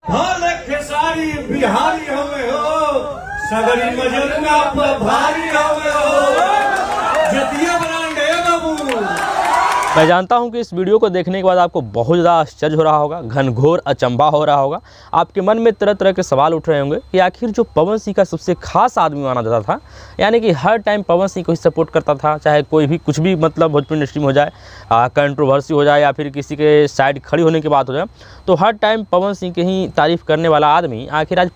खेसारी बिहारी हमें हो सगरी मजनुआ पर भारी हमें हो जतिया बनांगे बाबू। मैं जानता हूं कि इस वीडियो को देखने के बाद आपको बहुत ज़्यादा आश्चर्य हो रहा होगा, घनघोर अचंभा हो रहा होगा। आपके मन में तरह तरह के सवाल उठ रहे होंगे कि आखिर जो पवन सिंह का सबसे खास आदमी माना जाता था, यानी कि हर टाइम पवन सिंह को ही सपोर्ट करता था, चाहे कोई भी कुछ भी मतलब भोजपुरी इंडस्ट्री में हो जाए, कंट्रोवर्सी हो जाए या फिर किसी के साइड खड़ी होने की बात हो जाए, तो हर टाइम पवन सिंह की ही तारीफ़ करने वाला आदमी आखिर आज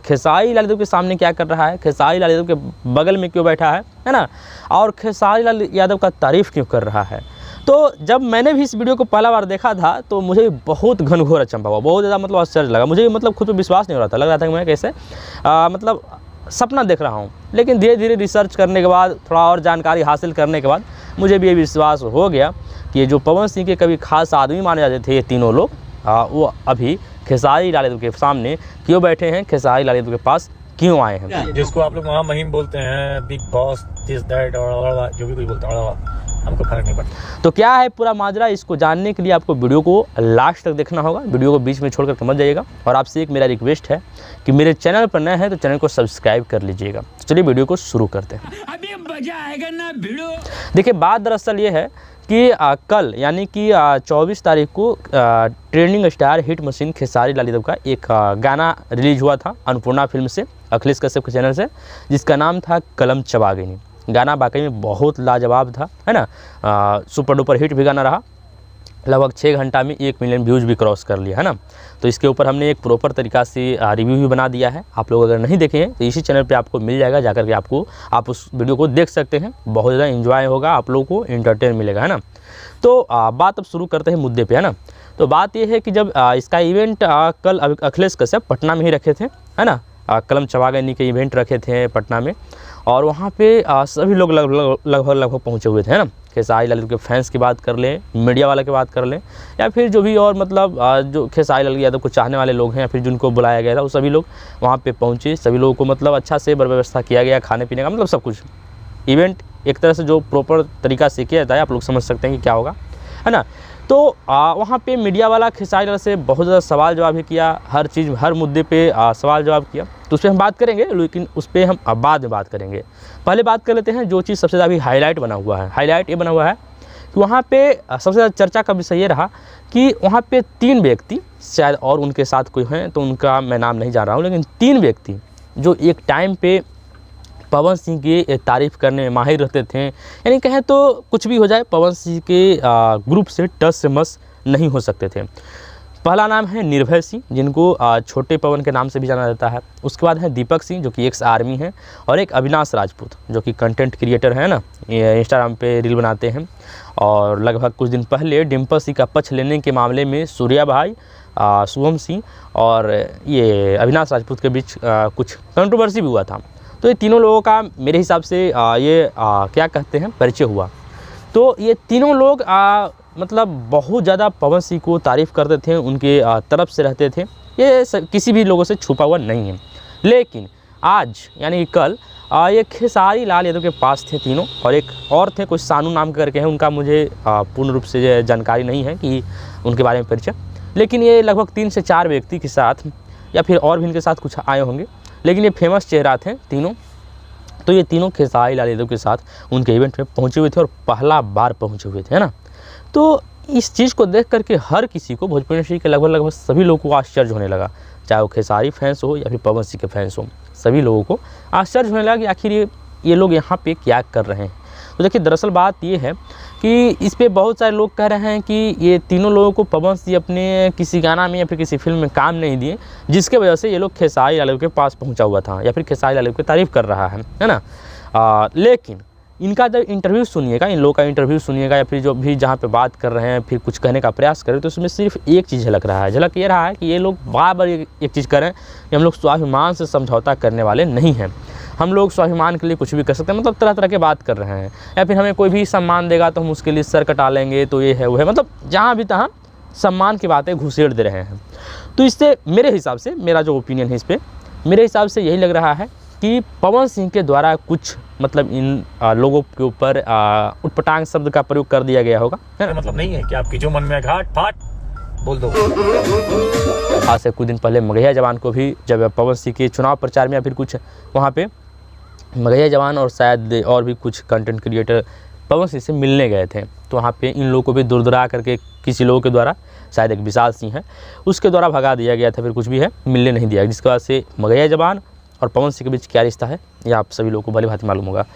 खेसारी लाल यादव के सामने क्या कर रहा है, खेसारी लाल यादव के बगल में क्यों बैठा है ना, और खेसारी लाल यादव का तारीफ़ क्यों कर रहा है। तो जब मैंने भी इस वीडियो को पहला बार देखा था तो मुझे बहुत घनघोर अचंभा हुआ, बहुत ज़्यादा मतलब आश्चर्य लगा। मुझे मतलब खुद पे विश्वास नहीं हो रहा था, लग रहा था कि मैं कैसे मतलब सपना देख रहा हूँ। लेकिन धीरे धीरे रिसर्च करने के बाद, थोड़ा और जानकारी हासिल करने के बाद मुझे भी ये विश्वास हो गया कि ये जो पवन सिंह के कभी खास आदमी माने जाते थे ये तीनों लोग, वो अभी खेसारी लाल यादव के सामने क्यों बैठे हैं, खेसारी लाल यादव के पास क्यों आए हैं। जिसको आप लोग वहाँ महिम बोलते हैं, बिग बॉस, दिस दैट और जो भी कोई बोलता है, हमको फर्क नहीं पड़ता। तो क्या है पूरा माजरा, इसको जानने के लिए आपको वीडियो को लास्ट तक देखना होगा, वीडियो को बीच में छोड़कर समझ जाइएगा। और आपसे एक मेरा रिक्वेस्ट है कि मेरे चैनल पर नए हैं तो चैनल को सब्सक्राइब कर लीजिएगा। तो चलिए वीडियो को शुरू करते हैं। अभी मजा आएगा ना वीडियो। देखिए बात दरअसल ये है कि कल यानी कि 24 तारीख को trending star hit machine Khesari Lal Yadav का एक गाना रिलीज हुआ था अन्नपूर्णा फिल्म से, अखिलेश कश्यप के चैनल से, जिसका नाम था कलम चबा गई। गाना वाकई में बहुत लाजवाब था, है ना, सुपर डुपर हिट भी गाना रहा। लगभग 6 घंटा में 1 मिलियन व्यूज़ भी क्रॉस कर लिया, है ना। तो इसके ऊपर हमने एक प्रॉपर तरीक़ा से रिव्यू भी बना दिया है। आप लोग अगर नहीं देखे हैं तो इसी चैनल पे आपको मिल जाएगा, जाकर के आप उस वीडियो को देख सकते हैं। बहुत ज़्यादा एंजॉय होगा, आप लोगों को एंटरटेन मिलेगा, है ना। तो बात अब शुरू करते हैं मुद्दे पे, है ना। तो बात यह है कि जब इसका इवेंट कल अखिलेश कश्यप पटना में ही रखे थे, है ना, कलम चबा गई के इवेंट रखे थे पटना में, और वहाँ पे सभी लोग लगभग पहुँचे हुए थे, है ना। खेसारी लाल यादव के फैंस की बात कर लें, मीडिया वाला की बात कर लें, या फिर जो भी और मतलब जो खेसारी लाल यादव को चाहने वाले लोग हैं या फिर जिनको बुलाया गया था, वो सभी लोग वहाँ पे पहुँचे। सभी लोगों को मतलब अच्छा से व्यवस्था किया गया, खाने पीने का, मतलब सब कुछ। इवेंट एक तरह से जो प्रॉपर तरीक़ा से किया जाता है, आप लोग समझ सकते हैं कि क्या होगा, है ना। तो वहाँ पे मीडिया वाला खेसारी लाल से बहुत ज़्यादा सवाल जवाब भी किया, हर चीज़ हर मुद्दे पे सवाल जवाब किया। तो उस पर हम बात करेंगे, लेकिन उस पर हम बाद में बात करेंगे। पहले बात कर लेते हैं जो चीज़ सबसे ज़्यादा हाईलाइट बना हुआ है। हाईलाइट ये बना हुआ है कि वहाँ पे सबसे ज़्यादा चर्चा का विषय ये रहा कि वहाँ पे 3 व्यक्ति, शायद और उनके साथ कोई हैं तो उनका मैं नाम नहीं जान रहा हूँ, लेकिन 3 व्यक्ति जो एक टाइम पे पवन सिंह की तारीफ़ करने में माहिर रहते थे। यानी कहें तो कुछ भी हो जाए, पवन सिंह के ग्रुप से टस से मस नहीं हो सकते थे। पहला नाम है निर्भय सिंह, जिनको छोटे पवन के नाम से भी जाना जाता है। उसके बाद है दीपक सिंह, जो कि एक्स आर्मी है, और एक अविनाश राजपूत, जो कि कंटेंट क्रिएटर है ना, इंस्टाग्राम पे रील बनाते हैं। और लगभग कुछ दिन पहले डिम्पल सिंह का पक्ष लेने के मामले में सूर्या भाई, शुभम सिंह और ये अविनाश राजपूत के बीच कुछ कंट्रोवर्सी भी हुआ था। तो ये तीनों लोगों का मेरे हिसाब से क्या कहते हैं परिचय हुआ। तो ये तीनों लोग मतलब बहुत ज़्यादा पवन सिंह को तारीफ़ करते थे, उनके तरफ से रहते थे। ये किसी भी लोगों से छुपा हुआ नहीं है। लेकिन आज यानी कल ये खेसारी लाल यादव के पास थे तीनों, और एक और थे, कुछ सानू नाम करके हैं, उनका मुझे पूर्ण रूप से जानकारी नहीं है कि उनके बारे में परिचय। लेकिन ये लगभग 3 से 4 व्यक्ति के साथ या फिर और भी इनके साथ कुछ आए होंगे, लेकिन ये फेमस चेहरा थे तीनों। तो ये तीनों खेसारी लाल यादव के साथ उनके इवेंट में पहुंचे हुए थे और पहला बार पहुंचे हुए थे, है ना। तो इस चीज़ को देख करके हर किसी को, भोजपुरी इंडस्ट्री के लगभग सभी लोगों को आश्चर्य होने लगा, चाहे वो खेसारी फैंस हो या फिर पवन सिंह के फैंस हो, सभी लोगों को आश्चर्य होने लगा कि आखिर ये लोग यहाँ पे क्या कर रहे हैं। तो देखिए दरअसल बात ये है कि इस पे बहुत सारे लोग कह रहे हैं कि ये तीनों लोगों को पवन सिंह अपने किसी गाना में या फिर किसी फिल्म में काम नहीं दिए, जिसके वजह से ये लोग खेसारी लाल यादव के पास पहुंचा हुआ था या फिर खेसारी लाल यादव की तारीफ़ कर रहा है ना। लेकिन इनका जब इंटरव्यू सुनिएगा, इन लोगों का इंटरव्यू सुनिएगा या फिर जो भी जहाँ पे बात कर रहे हैं, फिर कुछ कहने का प्रयास कर रहे हैं, तो उसमें सिर्फ एक चीज़ झलक रहा है। झलक ये रहा है कि ये लोग बार बार एक चीज़ करें कि हम लोग स्वाभिमान से समझौता करने वाले नहीं हैं, हम लोग स्वाभिमान के लिए कुछ भी कर सकते हैं, मतलब तरह तरह के बात कर रहे हैं। या फिर हमें कोई भी सम्मान देगा तो हम उसके लिए सर कटा लेंगे, तो ये है वो है, मतलब जहाँ भी तहाँ सम्मान की बातें घुसेड़ दे रहे हैं। तो इससे मेरे हिसाब से, मेरा जो ओपिनियन है इस पर, मेरे हिसाब से यही लग रहा है कि पवन सिंह के द्वारा कुछ मतलब इन लोगों के ऊपर उटपटांग शब्द का प्रयोग कर दिया गया होगा। मतलब नहीं है कि आपकी जो मन में घाट फाट बोल दो। आज से कुछ दिन पहले मगहिया जवान को भी जब पवन सिंह के चुनाव प्रचार में या फिर कुछ वहाँ पे मगहिया जवान और शायद और भी कुछ कंटेंट क्रिएटर पवन सिंह से मिलने गए थे, तो वहाँ पे इन लोगों को भी दूर करके किसी लोगों के द्वारा, शायद एक विशाल सिंह है उसके द्वारा भगा दिया गया था, फिर कुछ भी है मिलने नहीं दिया, जिसके बाद से मगहिया जवान और पवन सिंह के बीच क्या रिश्ता है ये आप सभी लोगों को भली भांति मालूम होगा।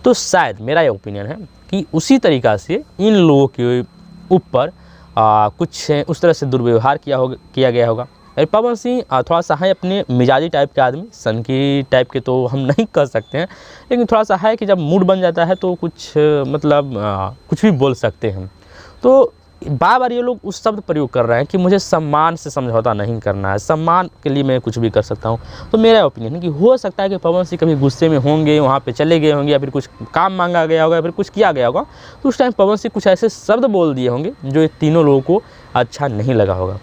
तो शायद मेरा ये ओपिनियन है कि उसी तरीक़ा से इन लोगों के ऊपर कुछ उस तरह से दुर्व्यवहार किया गया होगा। पवन सिंह थोड़ा सा है अपने मिजाजी टाइप के आदमी, सनकी टाइप के तो हम नहीं कह सकते हैं, लेकिन थोड़ा सा है कि जब मूड बन जाता है तो कुछ मतलब कुछ भी बोल सकते हैं। तो बार बार ये लोग उस शब्द प्रयोग कर रहे हैं कि मुझे सम्मान से समझौता नहीं करना है, सम्मान के लिए मैं कुछ भी कर सकता हूँ। तो मेरा ओपिनियन है कि हो सकता है कि पवन सिंह कभी गुस्से में होंगे, वहाँ पे चले गए होंगे, या फिर कुछ काम मांगा गया होगा, या फिर कुछ किया गया होगा, तो उस टाइम पवन सिंह कुछ ऐसे शब्द बोल दिए होंगे जो ये तीनों लोगों को अच्छा नहीं लगा होगा।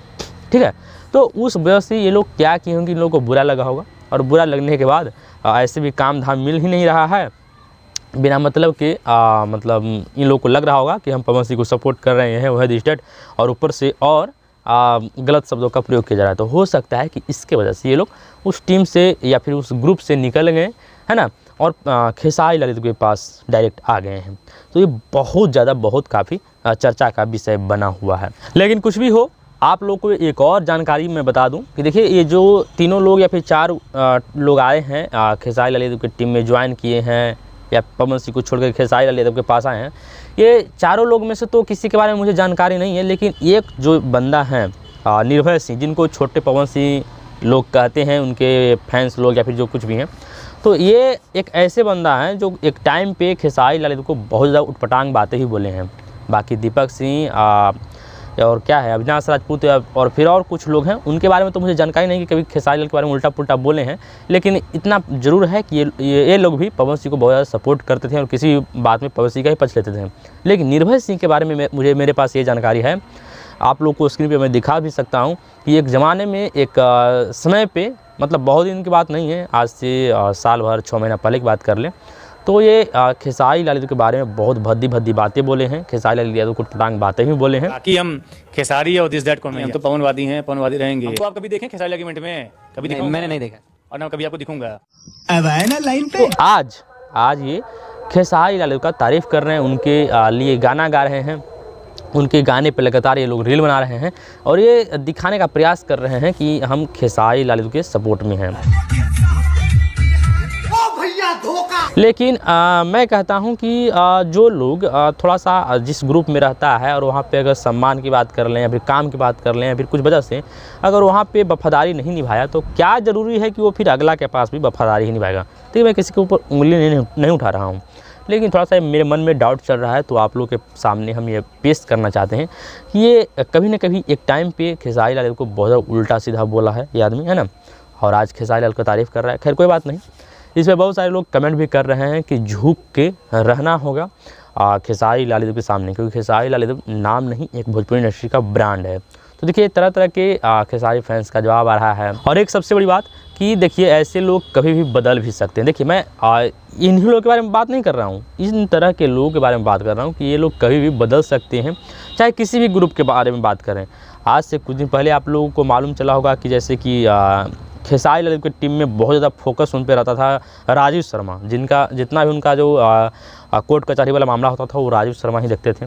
ठीक है, तो उस वजह से ये लोग क्या किए होंगे, इन लोगों को बुरा लगा होगा, और बुरा लगने के बाद ऐसे भी काम धाम मिल ही नहीं रहा है बिना मतलब के, मतलब इन लोगों को लग रहा होगा कि हम पवन सिंह को सपोर्ट कर रहे हैं वह स्टेट, और ऊपर से और गलत शब्दों का प्रयोग किया जा रहा है। तो हो सकता है कि इसके वजह से ये लोग उस टीम से या फिर उस ग्रुप से निकल गए, है ना, और खेसारी लाल यादव के पास डायरेक्ट आ गए हैं। तो ये बहुत ज़्यादा बहुत काफ़ी चर्चा का विषय बना हुआ है। लेकिन कुछ भी हो, आप लोग को एक और जानकारी मैं बता दूं कि देखिए ये जो तीनों लोग या फिर 4 लोग आए हैं खेसारी लाल यादव की टीम में ज्वाइन किए हैं, या पवन सिंह को छोड़कर खेसारी लाल यादव के पास आए हैं, ये चारों लोग में से तो किसी के बारे में मुझे जानकारी नहीं है, लेकिन एक जो बंदा है निर्भय सिंह, जिनको छोटे पवन सिंह लोग कहते हैं, उनके फैंस लोग या फिर जो कुछ भी हैं, तो ये एक ऐसे बंदा है जो एक टाइम पे खेसारी लाल यादव को बहुत ज़्यादा उटपटांग बातें ही बोले हैं। बाकी दीपक सिंह और क्या है अविनाश राजपूत और फिर और कुछ लोग हैं, उनके बारे में तो मुझे जानकारी नहीं कि कभी खेसारी लाल के बारे में उल्टा पुल्टा बोले हैं, लेकिन इतना ज़रूर है कि ये लोग भी पवन सिंह को बहुत ज़्यादा सपोर्ट करते थे और किसी बात में पवन सिंह का ही पक्ष लेते थे। लेकिन निर्भय सिंह के बारे में मेरे पास ये जानकारी है, आप लोग को स्क्रीन पर मैं दिखा भी सकता हूँ कि एक ज़माने में एक समय पर, मतलब बहुत दिन की बात नहीं है, आज से साल भर 6 महीना पहले की बात कर लें, तो ये खेसारी लाल यादव के बारे में बहुत भद्दी बातें बोले हैं, खेसारी लाल यादव को पटांग बातें भी बोले हैं। बाकी हम खेसारी और दिस दैट कौन नहीं, हम तो पवनवादी हैं, पवनवादी रहेंगे। हमको आप कभी देखें खेसारी लाल के इवेंट में? कभी देखा? मैंने नहीं देखा और ना कभी आपको दिखूंगा। अब आए ना लाइन पे। तो आज ये खेसारी लाल यादव का तारीफ कर रहे हैं, उनके लिए गाना गा रहे हैं, उनके गाने पर लगातार ये लोग रील बना रहे हैं और ये दिखाने का प्रयास कर रहे हैं कि हम खेसारी लाल यादव के सपोर्ट में हैं। लेकिन मैं कहता हूं कि जो लोग थोड़ा सा जिस ग्रुप में रहता है और वहाँ पे अगर सम्मान की बात कर लें या फिर काम की बात कर लें या फिर कुछ वजह से अगर वहाँ पे वफादारी नहीं निभाया, तो क्या ज़रूरी है कि वो फिर अगला के पास भी वफादारी ही निभाएगा। तो मैं किसी के ऊपर उंगली नहीं उठा रहा हूँ, लेकिन थोड़ा सा मेरे मन में डाउट चल रहा है, तो आप लोग के सामने हम ये पेश करना चाहते हैं कि ये कभी ना कभी एक टाइम पे खेसारी लाल को बहुत ज़्यादा उल्टा सीधा बोला है ये आदमी, है ना, और आज खेसारी लाल का तारीफ़ कर रहा है। खैर कोई बात नहीं, इसमें बहुत सारे लोग कमेंट भी कर रहे हैं कि झुक के रहना होगा खेसारी लाल यादव के सामने, क्योंकि खेसारी लाल यादव नाम नहीं, एक भोजपुरी इंडस्ट्री का ब्रांड है। तो देखिए तरह तरह के खेसारी फैंस का जवाब आ रहा है। और एक सबसे बड़ी बात कि देखिए ऐसे लोग कभी भी बदल भी सकते हैं। देखिए मैं इन्हीं लोगों के बारे में बात नहीं कर रहा हूँ, इन तरह के लोगों के बारे में बात कर रहा हूँ कि ये लोग कभी भी बदल सकते हैं, चाहे किसी भी ग्रुप के बारे में बात करें। आज से कुछ दिन पहले आप लोगों को मालूम चला होगा कि जैसे कि खेसारी लाल की टीम में बहुत ज़्यादा फोकस उन पर रहता था राजीव शर्मा, जिनका जितना भी उनका जो कोर्ट कचहरी वाला मामला होता था वो राजीव शर्मा ही देखते थे।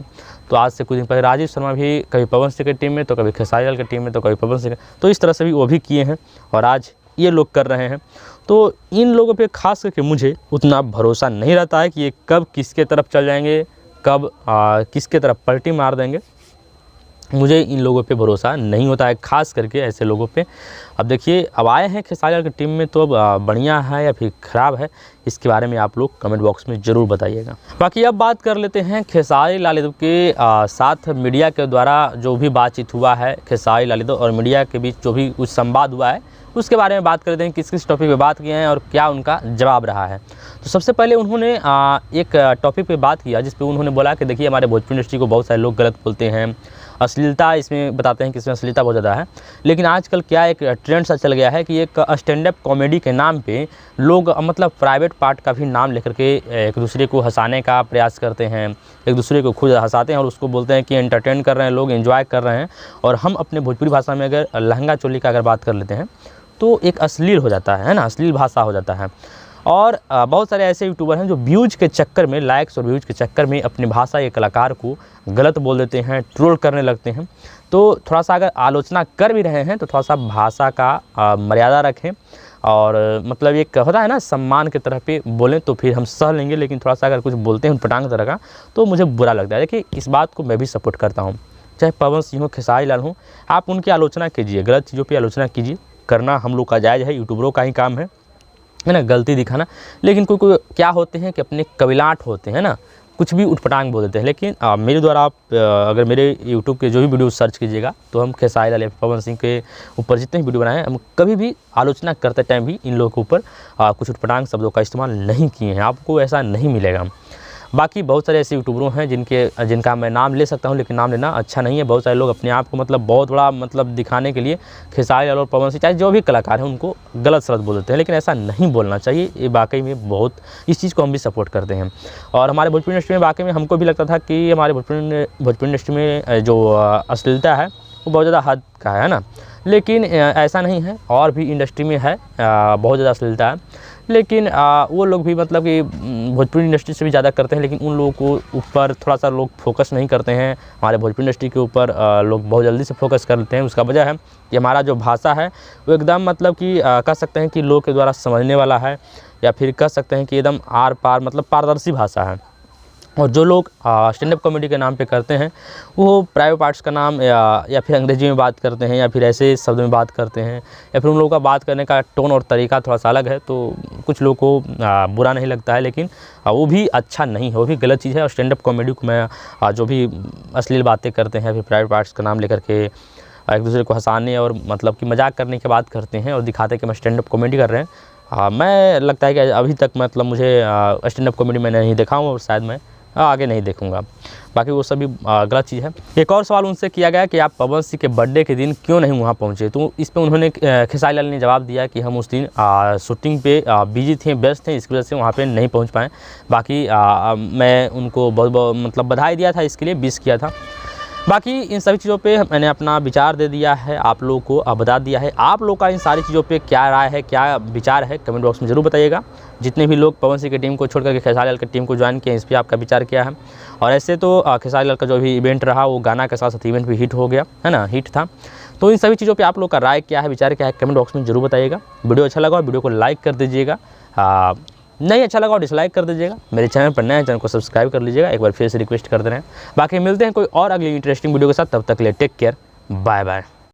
तो आज से कुछ दिन पहले राजीव शर्मा भी कभी पवन सिंह की टीम में, तो कभी खेसारी लाल की टीम में, तो कभी पवन सिंह, तो इस तरह से भी वो भी किए हैं और आज ये लोग कर रहे हैं। तो इन लोगों पे खास करके मुझे उतना भरोसा नहीं रहता है कि ये कब किसके तरफ चल जाएंगे, कब किसके तरफ पलटी मार देंगे। मुझे इन लोगों पे भरोसा नहीं होता है, खास करके ऐसे लोगों पे। अब देखिए अब आए हैं खेसारी लाल की टीम में, तो अब बढ़िया है या फिर ख़राब है, इसके बारे में आप लोग कमेंट बॉक्स में ज़रूर बताइएगा। बाकी अब बात कर लेते हैं खेसारी लाल यादव के साथ मीडिया के द्वारा जो भी बातचीत हुआ है, खेसारी लाल यादव और मीडिया के बीच जो भी कुछ संवाद हुआ है उसके बारे में बात करते हैं, किस किस टॉपिक पे बात किए हैं और क्या उनका जवाब रहा है। तो सबसे पहले उन्होंने एक टॉपिक पे बात किया जिस पे उन्होंने बोला कि देखिए हमारे भोजपुरी इंडस्ट्री को बहुत सारे लोग गलत बोलते हैं, अश्लीलता इसमें बताते हैं कि इसमें अश्लीलता बहुत ज़्यादा है। लेकिन आजकल क्या एक ट्रेंड सा चल गया है कि एक स्टैंड अप कॉमेडी के नाम पे लोग मतलब प्राइवेट पार्ट का भी नाम लेकर के एक दूसरे को हंसाने का प्रयास करते हैं, एक दूसरे को खुद हंसाते हैं और उसको बोलते हैं कि एंटरटेन कर रहे हैं, लोग एंजॉय कर रहे हैं। और हम अपने भोजपुरी भाषा में अगर लहंगा चोली का अगर बात कर लेते हैं तो एक अश्लील हो जाता है ना, अश्लील भाषा हो जाता है। और बहुत सारे ऐसे यूट्यूबर हैं जो व्यूज़ के चक्कर में, लाइक्स और व्यूज़ के चक्कर में अपनी भाषा या कलाकार को गलत बोल देते हैं, ट्रोल करने लगते हैं। तो थोड़ा सा अगर आलोचना कर भी रहे हैं तो थोड़ा सा भाषा का मर्यादा रखें और मतलब एक होता है ना सम्मान की तरह पे बोलें तो फिर हम सह लेंगे। लेकिन थोड़ा सा अगर कुछ बोलते हैं पटांग तरह का तो मुझे बुरा लगता है। देखिए इस बात को मैं भी सपोर्ट करता हूँ, चाहे पवन सिंह हो, खेसारी लाल हो, आप उनकी आलोचना कीजिए, गलत चीज़ों पर आलोचना कीजिए, करना हम लोग का जायज़ है, यूट्यूबरों का ही काम है ना, गलती दिखाना। लेकिन कोई क्या होते हैं कि अपने कबिलाट होते हैं ना, कुछ भी उठपटांग बोल देते हैं। लेकिन मेरे द्वारा आप अगर मेरे यूट्यूब के जो भी वीडियो सर्च कीजिएगा तो हम खेसारी लाल पवन सिंह के ऊपर जितने भी वीडियो बनाए हैं, हम कभी भी आलोचना करते टाइम भी इन लोगों के ऊपर कुछ उठपटांग शब्दों का इस्तेमाल नहीं किए हैं, आपको ऐसा नहीं मिलेगा। बाकी बहुत सारे ऐसे यूट्यूबरों हैं जिनका मैं नाम ले सकता हूं, लेकिन नाम लेना अच्छा नहीं है। बहुत सारे लोग अपने आप को मतलब बहुत बड़ा मतलब दिखाने के लिए खेसारी लाल और पवन सिंह चाहे जो भी कलाकार हैं उनको गलत सलत बोल देते हैं, लेकिन ऐसा नहीं बोलना चाहिए। ये वाकई में बहुत, इस चीज़ को हम भी सपोर्ट करते हैं। और हमारे भोजपुरी इंडस्ट्री में वाकई में हमको भी लगता था कि हमारे भोजपुरी इंडस्ट्री में जो अश्लीलता है वो बहुत ज़्यादा हद का है ना, लेकिन ऐसा नहीं है, और भी इंडस्ट्री में है बहुत ज़्यादा अश्लीलता है। लेकिन वो लोग भी मतलब कि भोजपुरी इंडस्ट्री से भी ज़्यादा करते हैं, लेकिन उन लोगों को ऊपर थोड़ा सा लोग फोकस नहीं करते हैं। हमारे भोजपुरी इंडस्ट्री के ऊपर लोग बहुत जल्दी से फोकस कर लेते हैं। उसका वजह है कि हमारा जो भाषा है वो एकदम मतलब कि कह सकते हैं कि लोग के द्वारा समझने वाला है, या फिर कह सकते हैं कि एकदम आर पार मतलब पारदर्शी भाषा है। और जो लोग स्टैंड अप कॉमेडी के नाम पे करते हैं वो प्राइवेट पार्ट्स का नाम या फिर अंग्रेजी में बात करते हैं, या फिर ऐसे शब्द में बात करते हैं, या फिर उन लोगों का बात करने का टोन और तरीका थोड़ा सा अलग है, तो कुछ लोगों को बुरा नहीं लगता है। लेकिन वो भी अच्छा नहीं है, वो भी गलत चीज़ है। और स्टैंड अप कॉमेडी को मैं जो भी अश्लील बातें करते हैं, फिर प्राइवेट पार्ट्स का नाम लेकर के एक दूसरे को हंसाने और मतलब कि मजाक करने की बात करते हैं और दिखाते हैं कि मैं स्टैंड अप कॉमेडी कर रहे हैं, मैं लगता है कि अभी तक मतलब मुझे स्टैंड अप कॉमेडी मैंने नहीं देखा हूँ और शायद मैं आगे नहीं देखूंगा। बाकी वो सभी गलत चीज़ है। एक और सवाल उनसे किया गया कि आप पवन सिंह के बर्थडे के दिन क्यों नहीं वहाँ पहुँचे, तो इस पर उन्होंने खेसारी लाल ने जवाब दिया कि हम उस दिन शूटिंग पे बिजी थे, व्यस्त थे, इसकी वजह से वहाँ पे नहीं पहुँच पाए। बाकी मैं उनको बहुत बहुत मतलब बधाई दिया था, इसके लिए विश किया था। बाकी इन सभी चीज़ों पे मैंने अपना विचार दे दिया है, आप लोगों को बता दिया है। आप लोग का इन सारी चीज़ों पे क्या राय है, क्या विचार है, कमेंट बॉक्स में ज़रूर बताइएगा। जितने भी लोग पवन सिंह की टीम को छोड़ करके खेसारी लाल की टीम को ज्वाइन किया, इस पर आपका विचार क्या है। और ऐसे तो खेसारी लाल का जो भी इवेंट रहा वो गाना के साथ साथ इवेंट भी हिट हो गया है ना, हिट था। तो इन सभी चीज़ों पे आप लोग का राय क्या है, विचार क्या है, कमेंट बॉक्स में ज़रूर बताइएगा। वीडियो अच्छा लगा वीडियो को लाइक कर दीजिएगा, नहीं अच्छा लगा और डिसलाइक कर दीजिएगा। मेरे चैनल पर नए हैं, चैनल को सब्सक्राइब कर लीजिएगा, एक बार फिर से रिक्वेस्ट कर दे रहे हैं। बाकी मिलते हैं कोई और अगली इंटरेस्टिंग वीडियो के साथ, तब तक के लिए टेक केयर, बाय बाय।